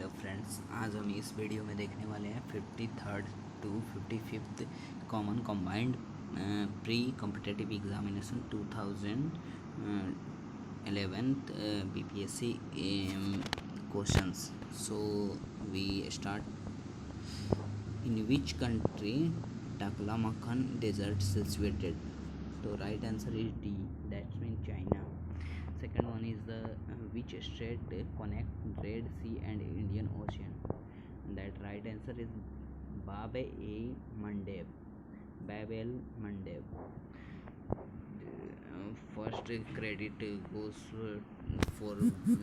Hello friends, आज हम इस वीडियो में देखने वाले हैं 53rd to 55th common combined pre competitive examination 2011 BPSC questions. So we start. In which country Taklamakan desert situated? So right answer is D, that's mean China. Second one is the which strait connect Red Sea and Indian Ocean? That right answer is Bab e Mandeb. Bab el Mandeb. First credit goes for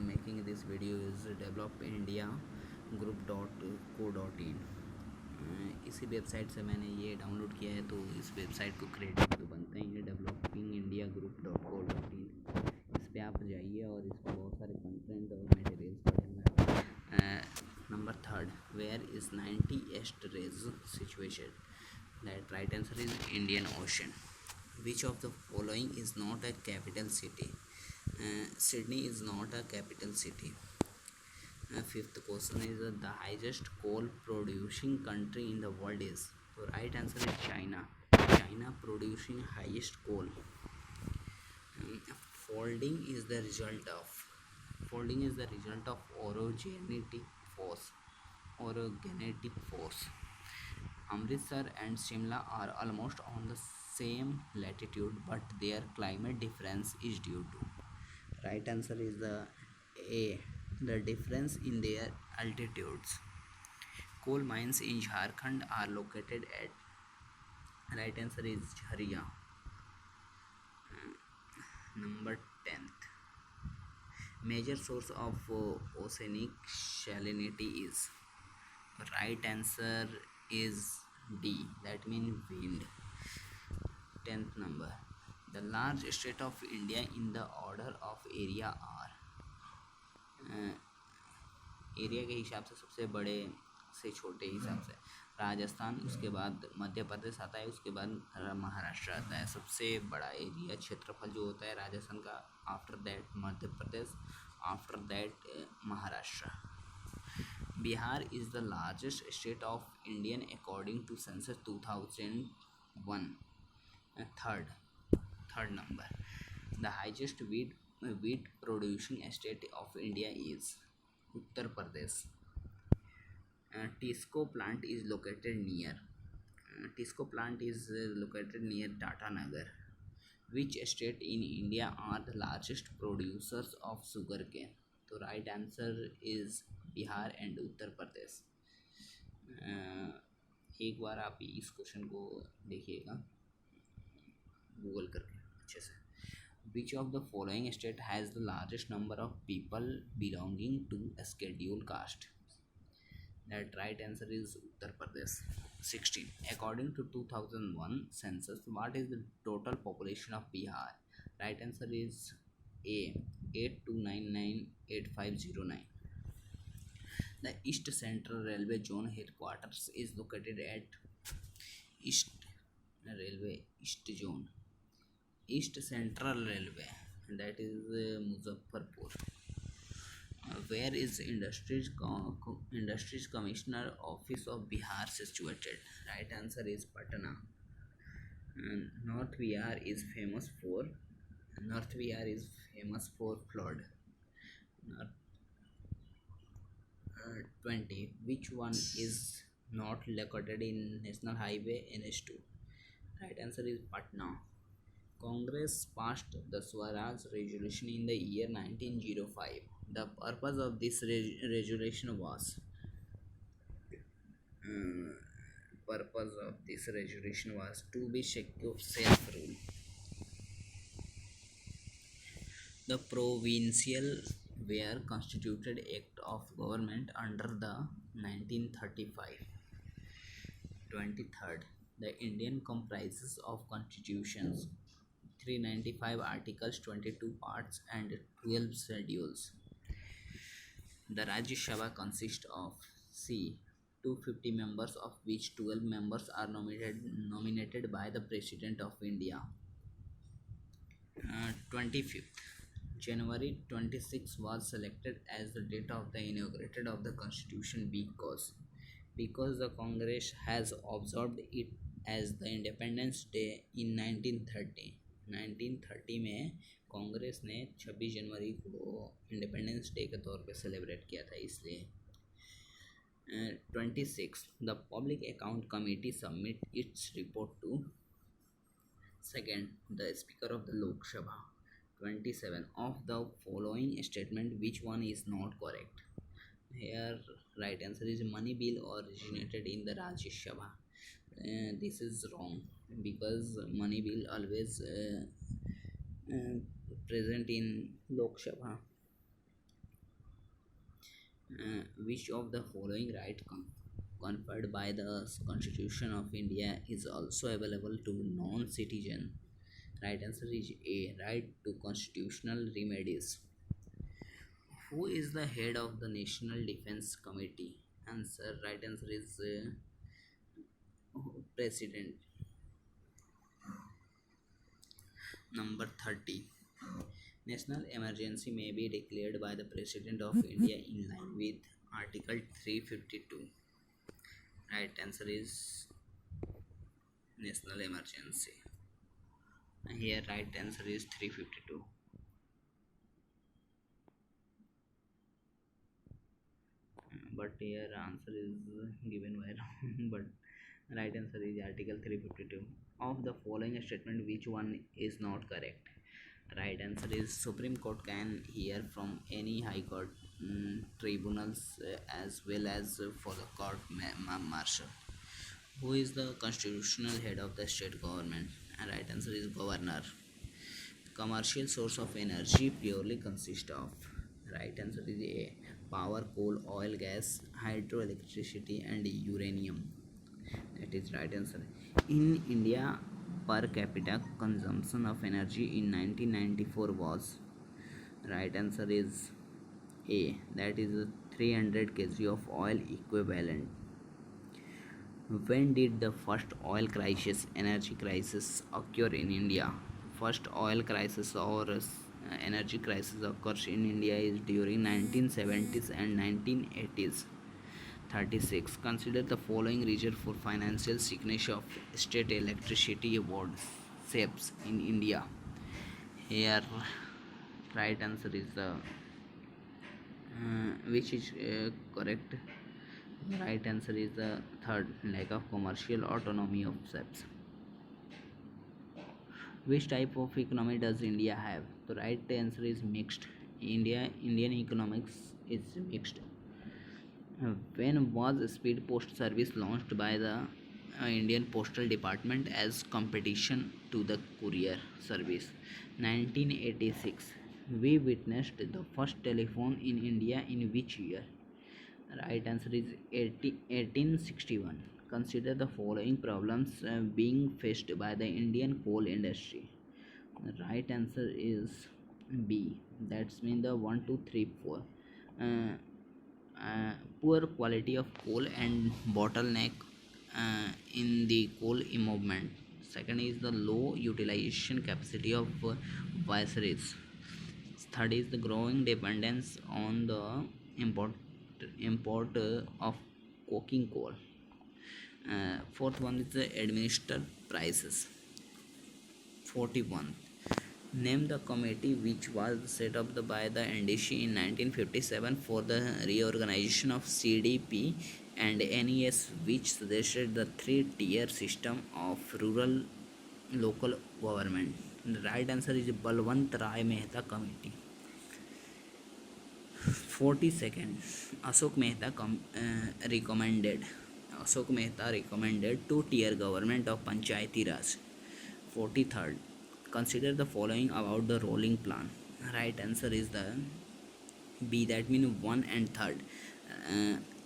making this video is developindiagroup.co.in. इसी website से मैंने ये download किया है, तो इस website को credit तो बनते ही है, developingindiagroup.co.in. इस पर आप जाइए और इस पर बहुत सारे कंटेंट और मटेरियल्स पढ़े हुए हैं. Number third, where is 90 east ridge situated? That right answer is Indian ocean. Which of the following is not a capital city? Sydney is not a capital city. Fifth question is the highest coal producing country in the world is? So right answer is China. China producing highest coal. Folding is the result of orogenic force. Amritsar and Shimla are almost on the same latitude, but their climate difference is due to? Right answer is the A, the difference in their altitudes. Coal mines in Jharkhand are located at? Right answer is Jharia. Number 10th, major source of oceanic salinity is? Right answer is D, that means wind. 10th number, the large state of India in the order of area are? Area के हिसाब से सबसे बड़े से छोटे हिसाब से राजस्थान, उसके बाद मध्य प्रदेश आता है, उसके बाद महाराष्ट्र आता है. सबसे बड़ा एरिया क्षेत्रफल जो होता है राजस्थान का, after that Madhya Pradesh, after that Maharashtra. Bihar is the largest state of Indian according to census 2001. Third number, the highest wheat producing state of India is? Uttar Pradesh. Tisco plant is located near? Tatanagar. Which state in India are the largest producers of sugarcane? तो right answer is Bihar and Uttar Pradesh. एक बार आप इस question को देखिएगा Google करके अच्छे से. Which of the following state has the largest number of people belonging to a scheduled caste? That right answer is Uttar Pradesh. 16. According to 2001 census, what is the total population of Bihar? Right answer is A, 82998509. The East Central Railway Zone headquarters is located at? East Central Railway, that is Muzaffarpur. Where is Industries Commissioner Office of Bihar situated? Right answer is Patna. North Bihar is famous for flood. 20. Which one is not located in National Highway NH2? Right answer is Patna. Congress passed the Swaraj resolution in the year 1905. The purpose of this resolution was? To be secure self-rule. The provincial were constituted act of government under the 1935. 23rd, the Indian comprises of constitutions, 395 articles, 22 parts and 12 schedules. The Rajya Sabha consists of C, 250 members, of which 12 members are nominated by the President of India. 25th, January 26 was selected as the date of the inaugurated of the constitution because the Congress has observed it as the Independence Day in 1930. 1930 में कांग्रेस ने 26 जनवरी को independence day के तौर पे celebrate किया था, इसलिए 26 the public account committee submit its report to second the speaker of the Lok Sabha. 27 of the following statement which one is not correct? Here right answer is money bill originated in the Rajya Sabha. This is wrong because money bill always present in Lok Sabha. Which of the following right conferred by the Constitution of India is also available to non-citizen? Right answer is A, right to constitutional remedies. Who is the head of the National Defense Committee? Right answer is President. Number 30. National emergency may be declared by the President of India in line with Article 352. Right answer is national emergency. Here right answer is 352. But here answer is given by wrong. But right answer is Article 352. Of the following statement, which one is not correct? Right answer is Supreme Court can hear from any High Court tribunals as well as for the court martial. Who is the constitutional head of the state government? Right answer is governor. Commercial source of energy purely consist of. Right answer is A, power, coal, oil, gas, hydroelectricity and uranium. That is right answer. In India, per capita consumption of energy in 1994 was. Right answer is A, that is 300 kg of oil equivalent. When did the first oil crisis, energy crisis occur in India? First oil crisis or energy crisis occurs in India is during 1970s and 1980s. 36. Consider the following region for financial signature of state electricity board SEBS in India. Here right answer is which is correct. Right answer is the third, lack of commercial autonomy of SEBS. Which type of economy does India have? The right answer is mixed. Indian economics is mixed. When was Speed Post Service launched by the Indian Postal Department as competition to the courier service? 1986. We witnessed the first telephone in India in which year? Right answer is 1861. Consider the following problems being faced by the Indian coal industry. The right answer is B. That's mean the 1, 2, 3, 4. Poor quality of coal and bottleneck in the coal movement. Second is the low utilization capacity of viceroys. Third is the growing dependence on the import of coking coal. Fourth one is the administered prices. 41. Name the committee which was set up by the NDC in 1957 for the reorganization of CDP and NES, which suggested the three-tier system of rural local government. The right answer is Balwant Rai Mehta Committee. 42nd. Ashok Mehta recommended two-tier government of Panchayati Raj. 43rd. Consider the following about the rolling plan. Right answer is the B, that means 1 and 3rd.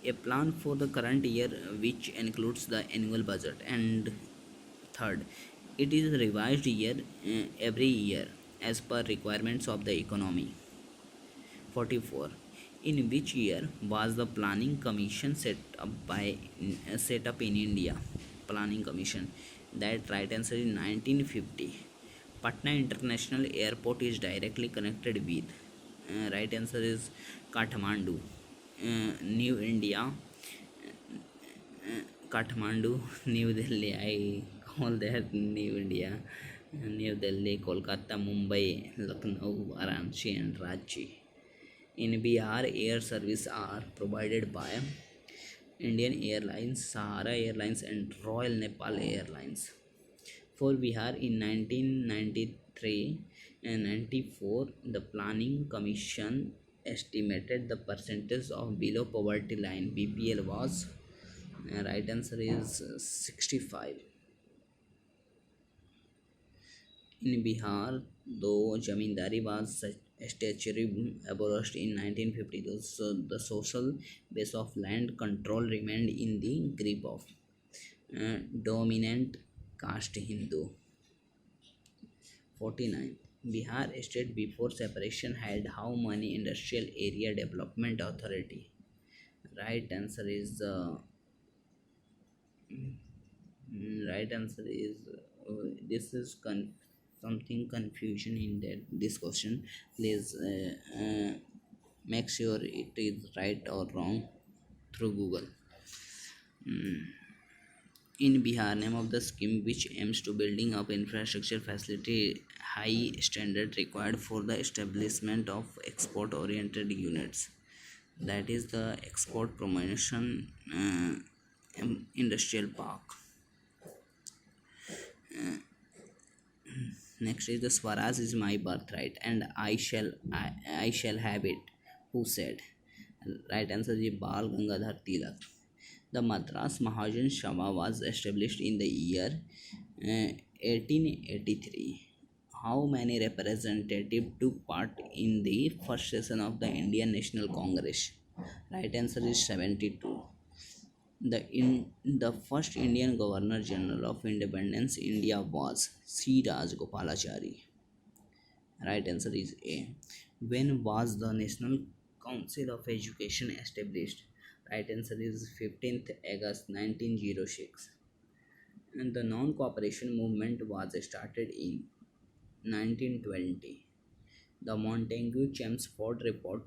A plan for the current year which includes the annual budget, and 3rd, it is revised every year as per requirements of the economy. 44. In which year was the planning commission set up in India? Planning commission. That right answer is 1950. Patna International Airport is directly connected with? Right answer is Kathmandu. New India, Kathmandu, New Delhi. I call that New India. New Delhi, Kolkata, Mumbai, Lucknow, Varanasi, and Ranchi. In Bihar, air service are provided by Indian Airlines, Sahara Airlines, and Royal Nepal Airlines. For Bihar in 1993 and 94, the Planning Commission estimated the percentage of below poverty line BPL was, right answer is 65. In Bihar, though Jamindari was statutorily abolished in 1950, so the social base of land control remained in the grip of dominant caste Hindu. 49. Bihar state before separation had how many industrial area development authority? Right answer is right answer is this is something confusion in that this question. Please make sure it is right or wrong through Google. In Bihar, name of the scheme which aims to building up infrastructure facility high standard required for the establishment of export oriented units, that is the export promotion industrial park. Next is the Swaraj is my birthright and I shall have it. Who said? Right answer is Bal Gangadhar Tilak. The Madras Mahajan Sabha was established in the year 1883. How many representatives took part in the first session of the Indian National Congress? Right answer is 72. The first Indian Governor General of Independence India was C. Rajagopalachari. Right answer is A. When was the National Council of Education established? Right answer is 15th August 1906. And the non-cooperation movement was started in 1920. The Montagu-Chelmsford Report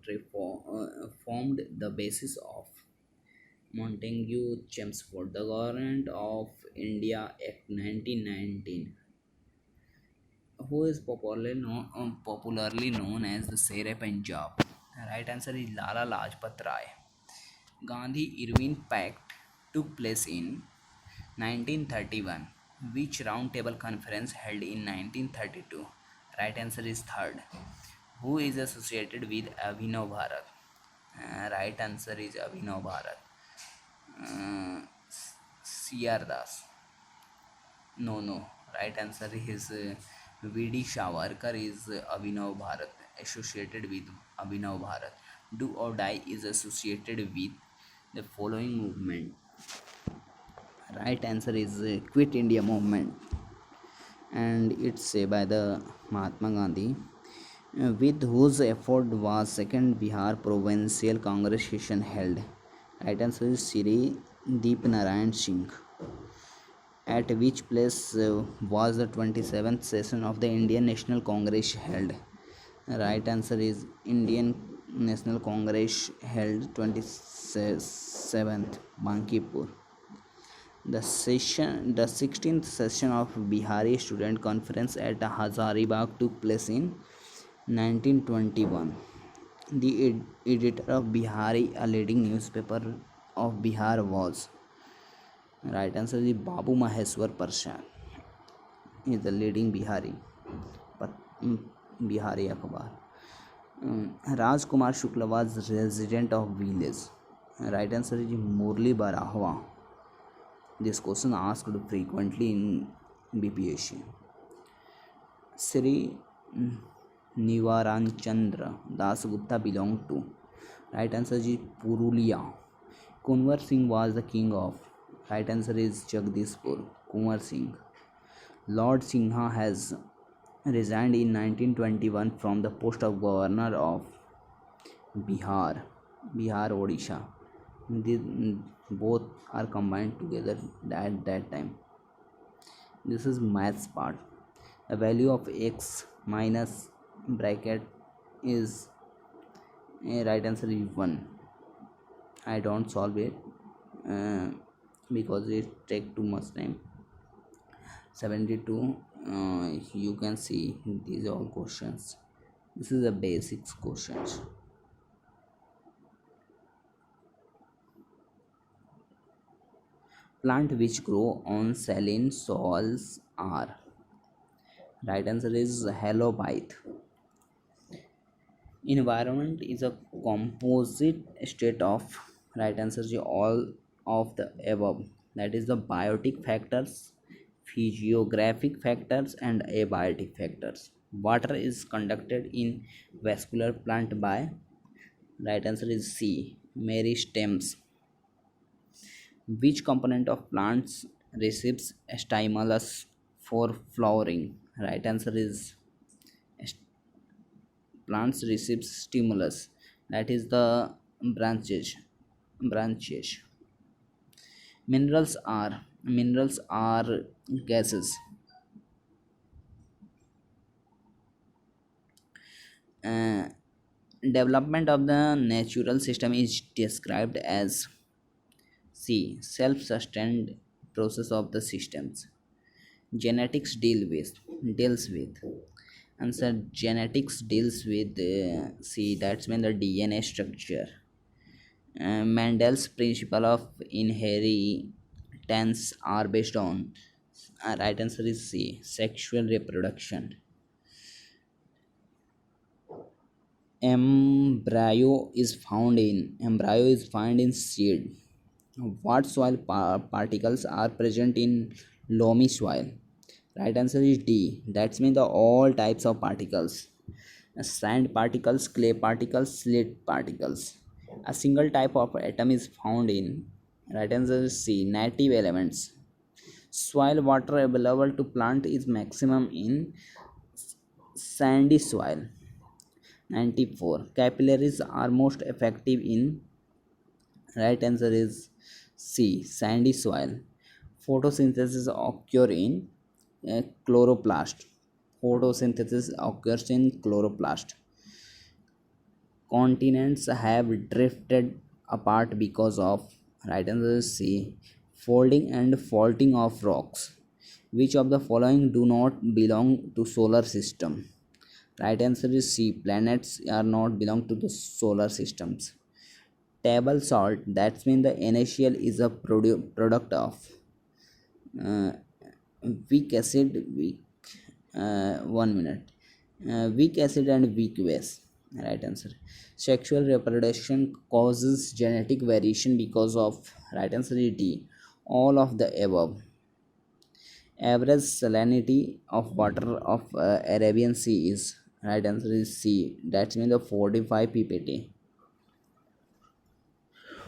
formed the basis of Montagu-Chelmsford, the Government of India Act 1919, who is popularly known as the Sher-e-Punjab. The right answer is Lala Lajpat Rai. Gandhi-Irvine Pact took place in 1931. Which roundtable conference held in 1932? Right answer is third. Who is associated with Abhinav Bharat? Right answer is Abhinav Bharat. C.R. Das. No. Right answer is V.D. Savarkar is Abhinav Bharat, associated with Abhinav Bharat. Do or Die is associated with the following movement. Right answer is Quit India movement, and it's by the Mahatma Gandhi. With whose effort was second Bihar Provincial Congress session held? Right answer is Sri Deep Narayan Singh. At which place was the 27th session of the Indian National Congress held? Right answer is Indian National Congress held 27th Bankipur. The 16th session of Bihari Student Conference at Hazaribagh took place in 1921. The editor of Bihari, a leading newspaper of Bihar, was. Right answer is Babu Maheshwar Prasad. He is the leading Bihari Akhbar. Rajkumar Shukla was resident of village. Right answer is Murli Barahwa. This question asked frequently in BPSC. Sri Nivaranchandra Das Gupta belonged to. Right answer is Purulia. Kunwar Singh was the king of. Right answer is Jagdishpur. Kunwar Singh. Lord Singha has resigned in 1921 from the post of governor of Bihar, Odisha. Both are combined together at that time. This is maths part. The value of x minus bracket is right answer is 1. I don't solve it uh, because it take too much time. 72, you can see these are all questions. This is the basics questions. Plant which grow on saline soils are. Right answer is halobite. Environment is a composite state of. Right answer is all of the above. That is the biotic factors, physiographic factors, and abiotic factors. Water is conducted in vascular plant by. Right answer is C. Meristems. Which component of plants receives stimulus for flowering? Right answer is plants receives stimulus. That is the branches. Branches. Minerals are gases. Uh, Development of the natural system is described as C. Self-sustained process of the systems. Genetics deals with. Answer: genetics deals with C. That's when the DNA structure. Mendel's principle of inheritance are based on. Right answer is C. Sexual reproduction. Embryo is found in seed. What soil particles are present in loamy soil? Right answer is D. That's mean the all types of particles. Sand particles, clay particles, slate particles. A single type of atom is found in. Right answer is C. Native elements. Soil water available to plant is maximum in sandy soil. 94. Capillaries are most effective in. Right answer is C. Sandy soil. Photosynthesis occur in chloroplast. Photosynthesis occurs in chloroplast. Continents have drifted apart because of. Right answer is C. Folding and faulting of rocks. Which of the following do not belong to solar system? Right answer is C. Planets are not belong to the solar systems. Table salt, that's mean the NaCl is a product of uh, weak acid, weak 1 minute, weak acid and weak base. Right answer. Sexual reproduction causes genetic variation because of. Right answer is D. All of the above. Average salinity of water of Arabian Sea is. Right answer is C. That's mean the 45 ppt.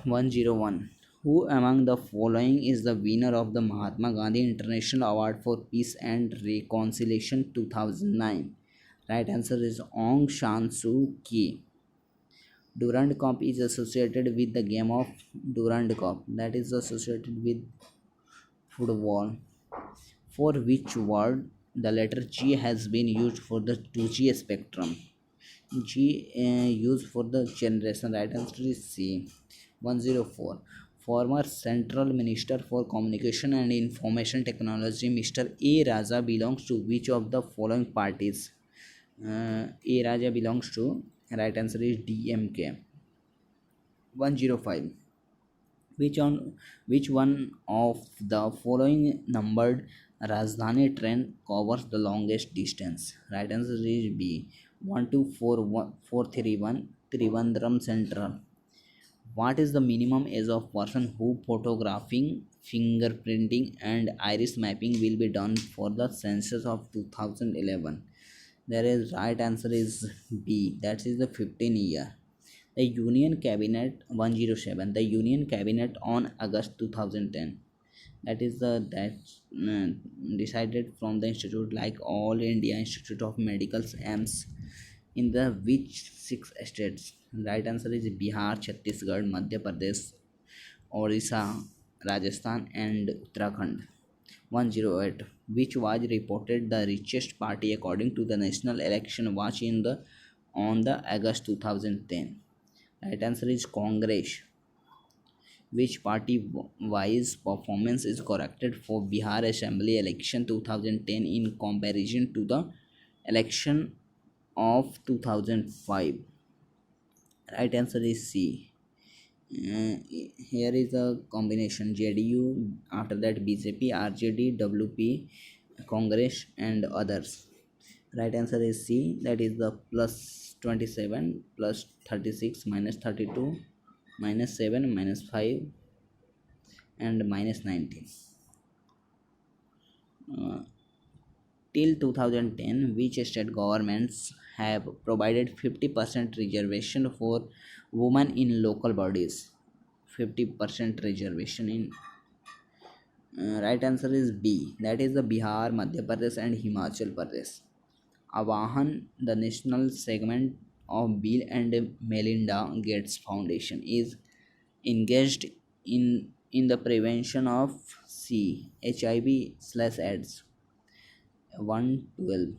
101. Who among the following is the winner of the Mahatma Gandhi International Award for Peace and Reconciliation 2009? Right answer is Aung San Suu Kyi. Durand Cup is associated with the game of Durand Cup, that is associated with football. For which word the letter G has been used for the 2G spectrum? G used for the generation. Right answer is C. 104. Former Central Minister for Communication and Information Technology Mr. A. Raja belongs to which of the following parties? A. Raja belongs to. Right answer is DMK. 105. Which one of the following numbered Rajdhani train covers the longest distance? Right answer is B. 12431 Trivandrum Central. What is the minimum age of person who photographing, fingerprinting, and iris mapping will be done for the census of 2011? There is right answer is B. That is the 15 year. The Union Cabinet 107. The Union Cabinet on August 2010. That is the that decided from the institute like All India Institute of Medical AIMS in the which six states? Right answer is Bihar, Chhattisgarh, Madhya Pradesh, Orissa, Rajasthan, and Uttarakhand. 108, which was reported the richest party according to the National Election Watch in the on the August 2010. Right answer is Congress. Which party wise performance is corrected for Bihar Assembly election 2010 in comparison to the election of 2005? Right answer is C. Here is a combination JDU, after that BJP, RJD, WP, Congress, and others. Right answer is C, that is the plus 27 plus 36 minus 32 minus 7 minus 5 and minus 19. Uh, Till 2010, which state governments have provided 50% reservation for women in local bodies? 50% reservation in right answer is B. That is the Bihar, Madhya Pradesh, and Himachal Pradesh. Avahan, the national segment of Bill and Melinda Gates Foundation, is engaged in the prevention of C HIV/AIDS. 112.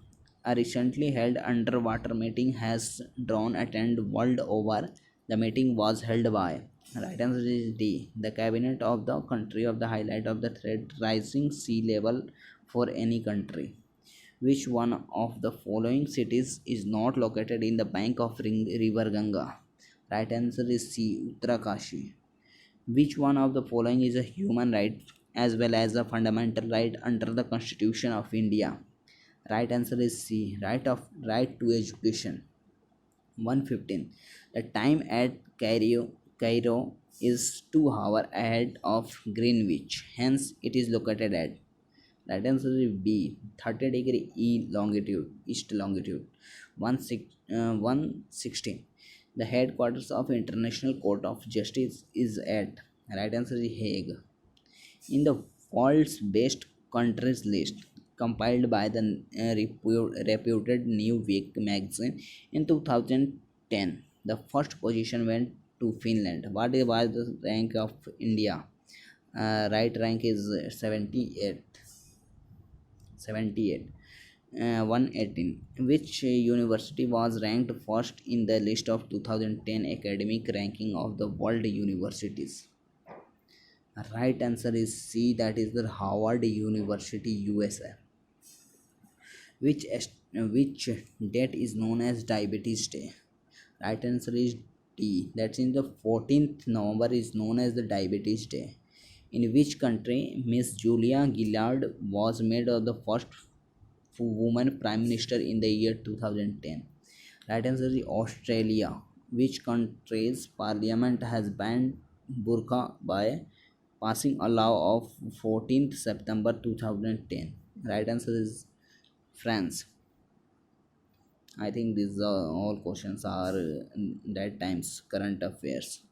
A recently held underwater meeting has drawn attention world over. The meeting was held by. Right answer is D. The cabinet of the country of the highlight of the threat rising sea level for any country. Which one of the following cities is not located in the bank of river Ganga? Right answer is C. Uttarakashi. Which one of the following is a human right as well as a fundamental right under the Constitution of India? Right answer is C. Right to education. 115. The time at Cairo is 2 hours ahead of Greenwich. Hence, it is located at. Right answer is B. 30-degree east longitude. 116. The headquarters of International Court of Justice is at. Right answer is Hague. In the world's best countries list compiled by the reputed New Week magazine in 2010, the first position went to Finland. What was the rank of India? Right rank is 78. 78. 118. Which university was ranked first in the list of 2010 academic ranking of the world universities? Right answer is C, that is the Harvard University, USA. Which date is known as Diabetes Day? Right answer is D. That's in the 14th November is known as the Diabetes Day. In which country Miss Julia Gillard was made the first woman prime minister in the year 2010? Right answer is Australia. Which country's parliament has banned burqa by passing a law of 14th September 2010? Right answer is France. I think these are all questions are that times current affairs.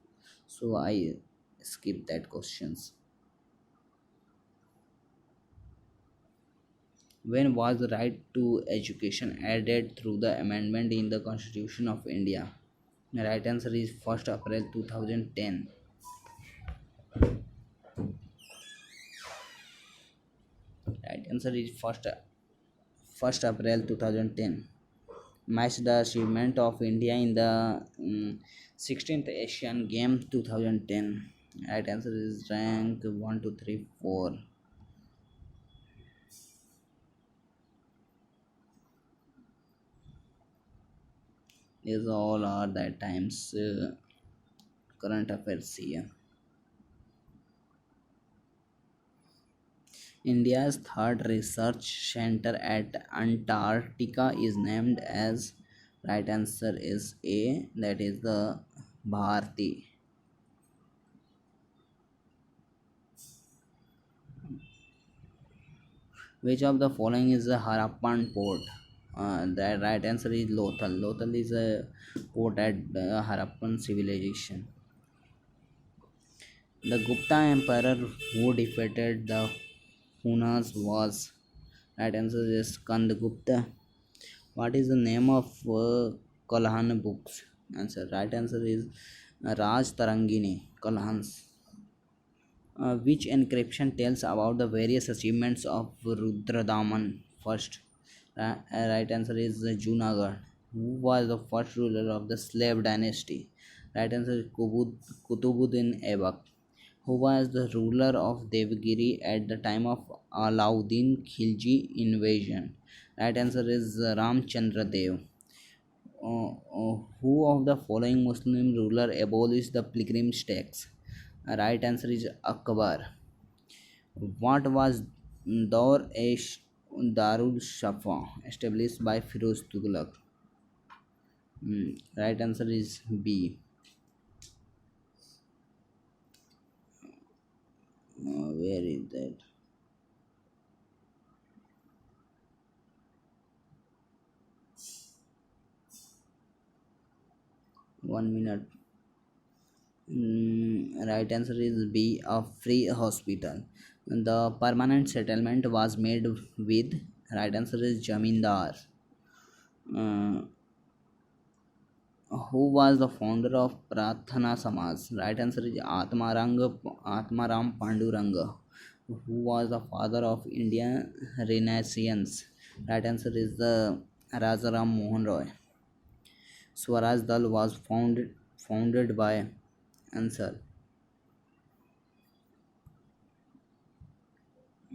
So I skip that questions. When was the right to education added through the amendment in the Constitution of India? The right answer is 1st April 2010. Right answer is first April 2010. Match the achievement of India in the 16th Asian Games 2010. Right answer is rank 1, 2, 3, 4. These all are that times current affairs here. India's third research center at Antarctica is named as. Right answer is A, that is the Bharti. Which of the following is a Harappan port? The right answer is Lothal. Lothal is a port at the Harappan civilization. The Gupta emperor who defeated the Hunas was. Right answer is Kandagupta. What is the name of Kalhan books? Answer. Right answer is Raj Tarangini Kalhans. Which encryption tells about the various achievements of Rudradaman first? Right answer is Junagadh. Who was the first ruler of the slave dynasty? Right answer is Kutubuddin Aibak. Who was the ruler of Devgiri at the time of Alauddin Khilji invasion? Right answer is Ramchandra Dev. Who of the following Muslim ruler abolished the pilgrimage tax? Right answer is Akbar. What was Darul Shafa established by Firoz Tughlaq? Right answer is B. Where is that? 1 minute. Right answer is B. A free hospital. The permanent settlement was made with. Right answer is Jamindar. Uh, who was the founder of Prathana Samaj? Right answer is Atmaram Panduranga. Who was the father of Indian Renaissance? Right answer is the Rajaram Mohan Roy. Swaraj Dal was founded by Ansar.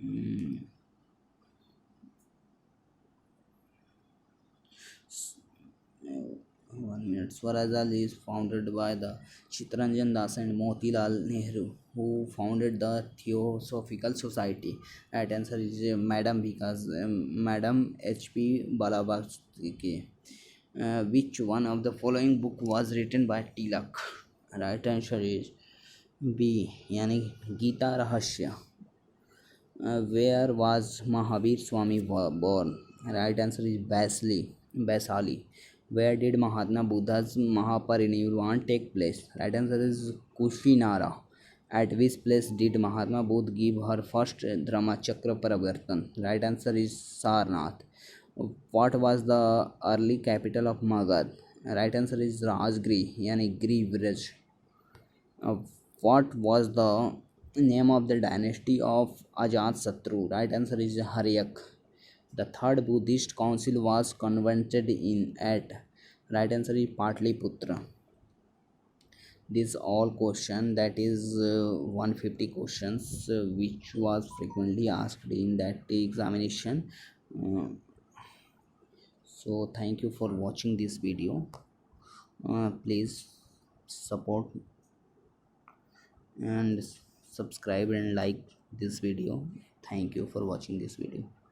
Mm, 1 minute. Swarajal is founded by the Chitranjan Das and Motilal Nehru, who founded the Theosophical Society. Right answer is Madam because Madam H.P. Balabhasky. Which one of the following book was written by Tilak? Right answer is B. यानी गीता रहस्य. Where was Mahavir Swami born? Right answer is Baisali. Where did Mahatma Buddha's Mahaparinirvan take place? Right answer is Kushinara. At which place did Mahatma Buddha give her first Dharmachakra Parivartan? Right answer is Sarnath. What was the early capital of Magad? Right answer is Rajgri, yani Grivraj. uh, what was the name of the dynasty of Ajat Satru? Right answer is Haryak. The third Buddhist council was convened in at. Right answer is Patliputra. These all question that is 150 questions which was frequently asked in that examination. Uh, so thank you for watching this video. Please support and subscribe and like this video. Thank you for watching this video.